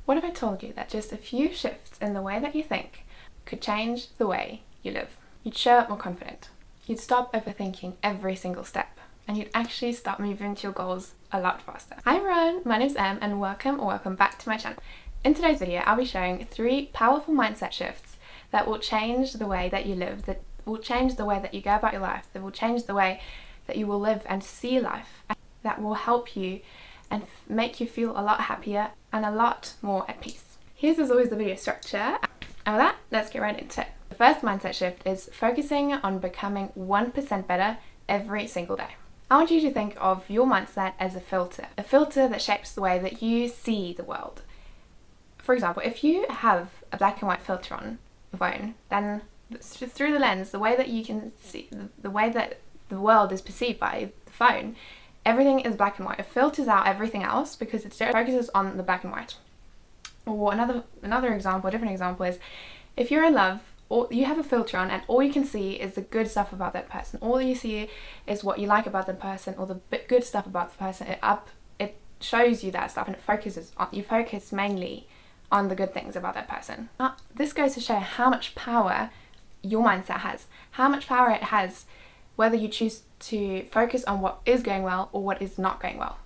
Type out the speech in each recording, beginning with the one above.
What if I told you that just a few shifts in the way that you think could change the way you live? You'd show up more confident. You'd stop overthinking every single step, and you'd actually start moving to your goals a lot faster. Hi everyone, my name's Em and welcome back to my channel. In today's video, I'll be showing 3 powerful mindset shifts that will change the way that you live, that will change the way that you go about your life, that will change the way that you will live and see life, that will help you and make you feel a lot happier and a lot more at peace. Here's as always the video structure, and with that, let's get right into it. The first mindset shift is focusing on becoming 1% better every single day. I want you to think of your mindset as a filter that shapes the way that you see the world. For example, if you have a black and white filter on your phone, then through the lens, the way that you can see, the way that the world is perceived by the phone, everything is black and white. It filters out everything else because it focuses on the black and white. Or another example, a different example is, if you're in love, or you have a filter on and all you can see is the good stuff about that person. All you see is what you like about the person or the good stuff about the person. It shows you that stuff and you focus mainly on the good things about that person. This goes to show how much power your mindset has, how much power it has whether you choose to focus on what is going well or what is not going well.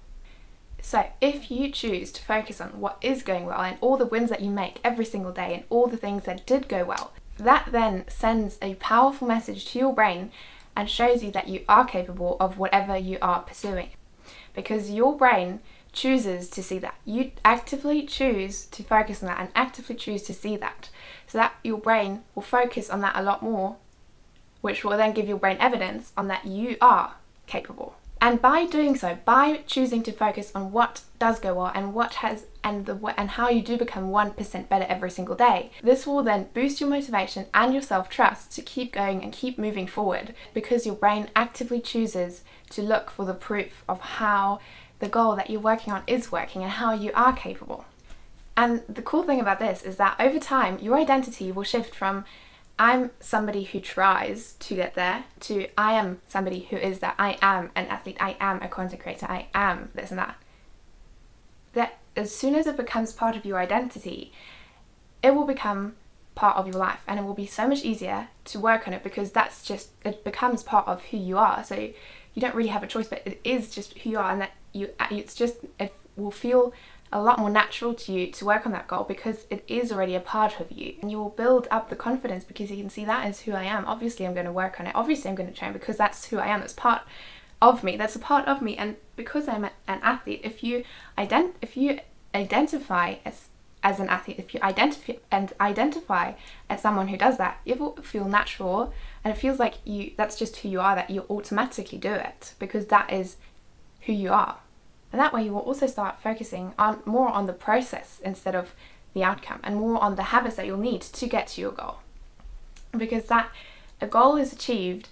So if you choose to focus on what is going well and all the wins that you make every single day and all the things that did go well, that then sends a powerful message to your brain and shows you that you are capable of whatever you are pursuing. Because your brain chooses to see that. You actively choose to focus on that and actively choose to see that. So that your brain will focus on that a lot more, which will then give your brain evidence on that you are capable. And by doing so, by choosing to focus on what does go well and how you do become 1% better every single day, this will then boost your motivation and your self-trust to keep going and keep moving forward, because your brain actively chooses to look for the proof of how the goal that you're working on is working and how you are capable. And the cool thing about this is that over time, your identity will shift from I'm somebody who tries to get there to I am somebody who is that. I am an athlete, I am a content creator, I am this and that. That as soon as it becomes part of your identity, it will become part of your life and it will be so much easier to work on it, because it becomes part of who you are. So you don't really have a choice, but it is just who you are, and that it will feel a lot more natural to you to work on that goal because it is already a part of you, and you will build up the confidence because you can see that is who I am. Obviously I'm going to work on it, obviously I'm going to train because that's who I am, that's part of me, that's a part of me. And because I'm an athlete, if you identify as an athlete, if you identify as someone who does that, it will feel natural and it feels like that's just who you are, that you automatically do it because that is who you are. And that way you will also start focusing more on the process instead of the outcome, and more on the habits that you'll need to get to your goal. Because a goal is achieved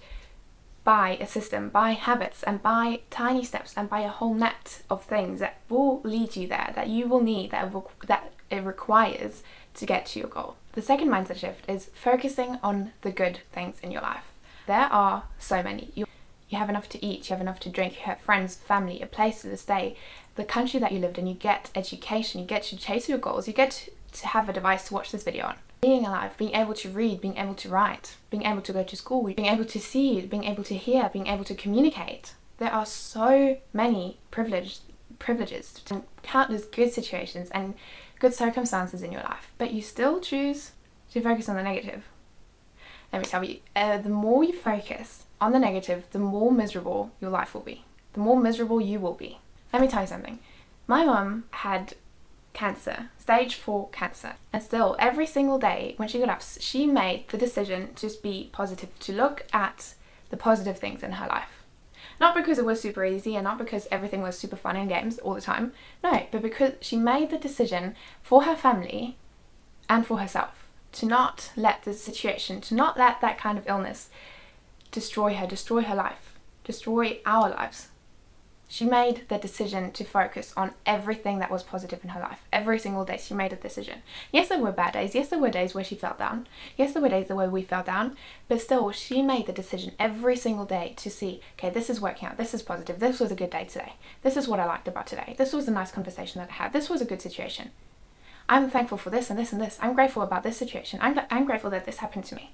by a system, by habits, and by tiny steps, and by a whole net of things that will lead you there, that you will need, that it requires to get to your goal. The second mindset shift is focusing on the good things in your life. There are so many. You have enough to eat, you have enough to drink, you have friends, family, a place to stay, the country that you lived in, you get education, you get to chase your goals, you get to have a device to watch this video on. Being alive, being able to read, being able to write, being able to go to school, being able to see, being able to hear, being able to communicate. There are so many privileges and countless good situations and good circumstances in your life, but you still choose to focus on the negative. Let me tell you, the more you focus on the negative, the more miserable your life will be. The more miserable you will be. Let me tell you something. My mum had cancer, stage 4 cancer. And still, every single day when she got up, she made the decision to just be positive, to look at the positive things in her life. Not because it was super easy and not because everything was super fun and games all the time. No, but because she made the decision for her family and for herself to not let the situation, to not let that kind of illness destroy her life, destroy our lives. She made the decision to focus on everything that was positive in her life. Every single day she made a decision. Yes, there were bad days. Yes, there were days where she felt down. Yes, there were days where we fell down. But still, she made the decision every single day to see, okay, this is working out. This is positive. This was a good day today. This is what I liked about today. This was a nice conversation that I had. This was a good situation. I'm thankful for this and this and this. I'm grateful about this situation. I'm grateful that this happened to me.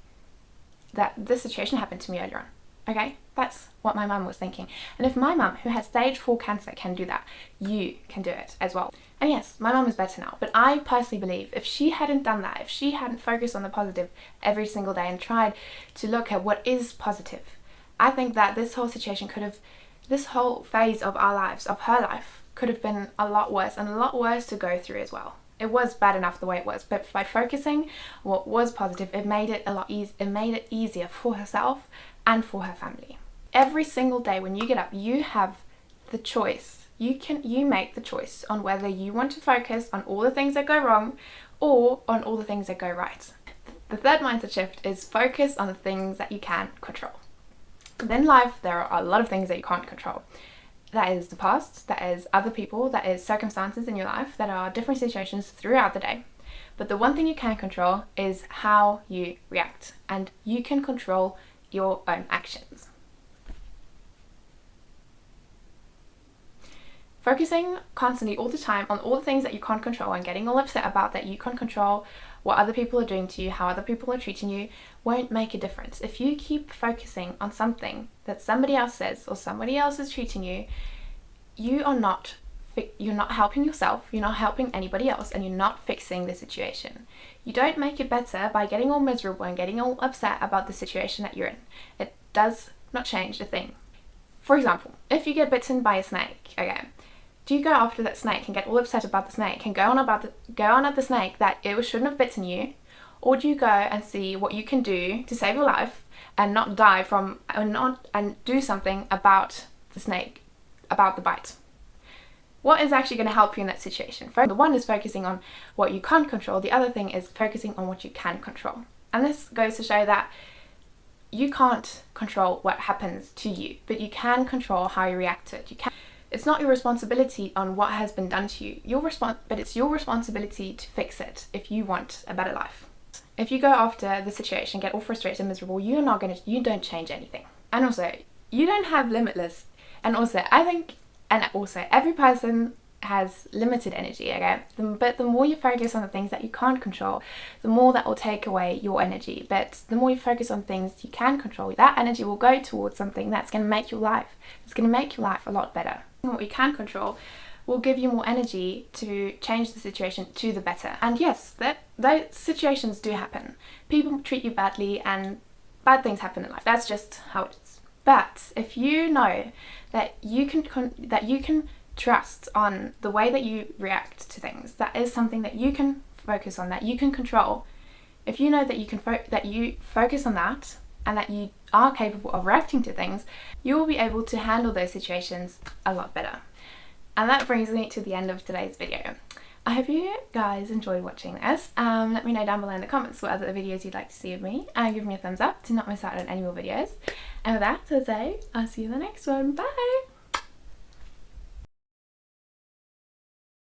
That this situation happened to me earlier on. Okay, that's what my mum was thinking. And if my mum, who has stage 4 cancer, can do that, you can do it as well. And yes, my mum is better now, but I personally believe if she hadn't done that, if she hadn't focused on the positive every single day and tried to look at what is positive, I think that this whole situation this whole phase of our lives, of her life, could have been a lot worse, and a lot worse to go through as well. It was bad enough the way it was, but by focusing on what was positive, it made it it made it easier for herself and for her family. Every single day when you get up, you have the choice. You make the choice on whether you want to focus on all the things that go wrong or on all the things that go right. The third mindset shift is focus on the things that you can control. In life, there are a lot of things that you can't control. That is the past, that is other people, that is circumstances in your life, that are different situations throughout the day. But the one thing you can control is how you react, and you can control your own actions. Focusing constantly all the time on all the things that you can't control and getting all upset about that you can't control, what other people are doing to you, how other people are treating you, won't make a difference. If you keep focusing on something that somebody else says or somebody else is treating you, you're not helping yourself, you're not helping anybody else, and you're not fixing the situation. You don't make it better by getting all miserable and getting all upset about the situation that you're in. It does not change a thing. For example, if you get bitten by a snake, okay, do you go after that snake and get all upset about the snake and go on at the snake that it shouldn't have bitten you? Or do you go and see what you can do to save your life and not die and do something about the snake, about the bite? What is actually going to help you in that situation? The one is focusing on what you can't control, the other thing is focusing on what you can control. And this goes to show that you can't control what happens to you, but you can control how you react to it. It's not your responsibility on what has been done to you, but it's your responsibility to fix it if you want a better life. If you go after the situation, get all frustrated and miserable, you don't change anything. And also, you don't have limitless. And also, every person has limited energy, okay? But the more you focus on the things that you can't control, the more that will take away your energy. But the more you focus on things you can control, that energy will go towards something that's going to make your life a lot better. What you can control will give you more energy to change the situation to the better. And yes, those situations do happen. People treat you badly and bad things happen in life. That's just how it is. But if you know that you can trust on the way that you react to things, that is something that you can focus on, that you can control. If you know that you focus on that and that you are capable of reacting to things, you will be able to handle those situations a lot better. And that brings me to the end of today's video. I hope you guys enjoyed watching this. Let me know down below in the comments what other videos you'd like to see of me, and give me a thumbs up to not miss out on any more videos. And with that, I'll say I'll see you in the next one. Bye!